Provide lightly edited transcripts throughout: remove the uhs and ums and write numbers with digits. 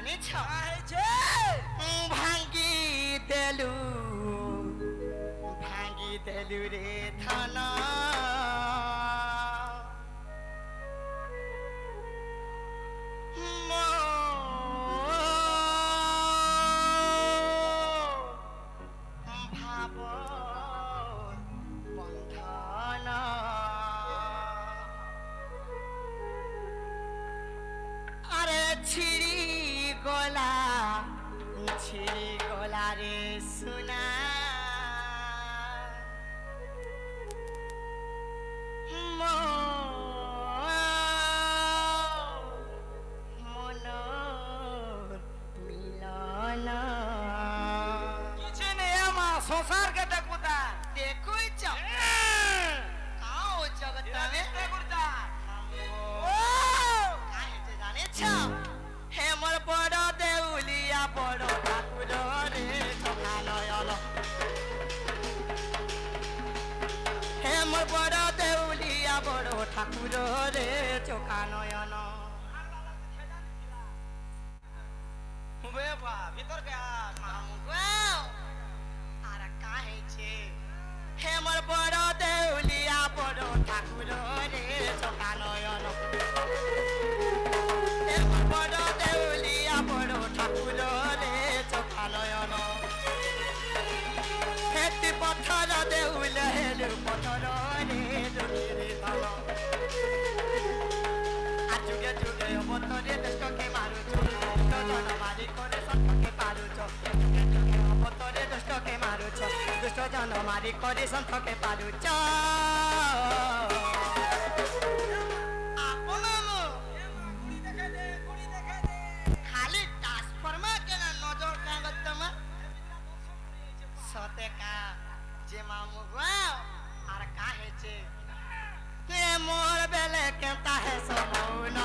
জানিছ ভাঙ্গি দেলু রে ধন ভাব বন্ধন আরে ছিড়ি গলা রে সোনা মন মিলন কিছু নেই আমার সংসার কে দেখুতা দেখুইছ কাও জগত মে দেখুতা ও কাহে জানিছ হে মোর বড় দেউলিয়া বড় ঠাকুর রে চোখা নয়ন হে মোর বড় দেউলিয়া বড় ঠাকুর রে চোখা নয়ন হুবে বা ভিতর কে আর কাহেছে হে মোর বড় দেউলিয়া বড় ঠাকুর রে চোখা নয়ন হে মোর বড় দেউলিয়া বড় ঠাকুর রে চোখা নয়ন হেতি পথর দেউল হেলু পথর রে দুঃখী ধন আর যুগে যুগে অবতরে দুষ্টকে মারুছ জন মারি করে সন্তকে পারুছ যুগে যুগে অবতরে দুষ্টকে মারুছ দুষ্ট জন মারি করে সন্তকে পারুছ খালি ট্রান্সফর্মা কেন নজর কাগজ তোমার সতে কা যে মামু গাও আর কাহেছে তে মোর বেলে কেনতা হে সমৌন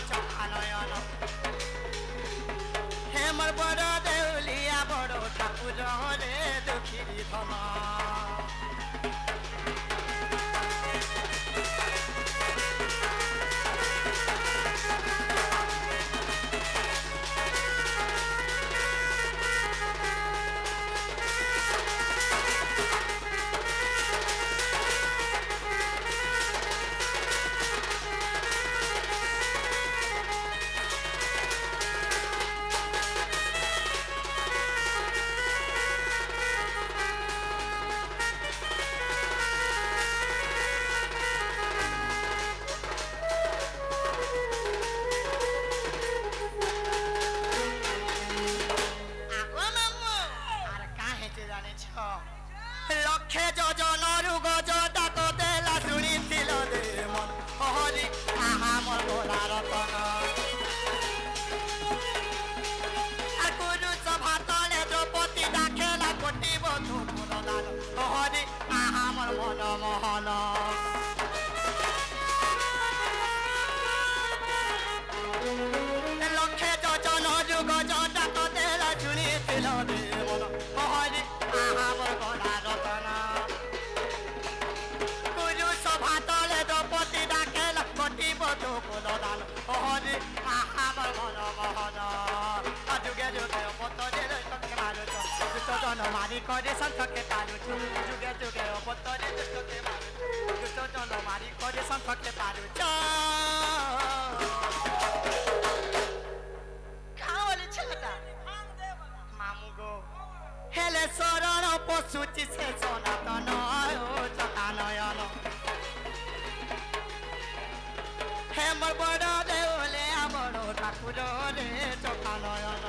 চোখা নয়ন হে মোর বড় দেউলিয়া বড় ঠাকুর রে দুঃখী ধন লক্ষে যোজনরু গজ ডাক দেলা শুনিছিল দে মন হরি আহা মোর ভোলা রতন আর গুরু সভা তলে দ্রৌপদী ডাকেলা কোটি বধূ পুরদান হরি আহা মোর মন মোহন লক্ষে যোজনরু গজ ডাক দেলা শুনিছিল দে মন হরি আহা মোর ভোলা রতন গুরু সভা তলে দ্রৌপদী ডাকেলা কোটি বধূ পুরদান হরি আহা মোর মন মোহন যুগে যুগে অবতরে দুষ্টকে মারুছ দুষ্ট জন মারি করে সন্তকে পারুছ যুগে যুগে অবতরে দুষ্টকে মারুছ দুষ্ট জন মারি করে সন্তকে পারুছ কাওলি ছেলেটা মামু গো হেলে শরণ পশুচি সে সনাতন চোখা নয়ন হে মোর বড় দেউলে বড় ঠাকুর রে চোখা নয়ন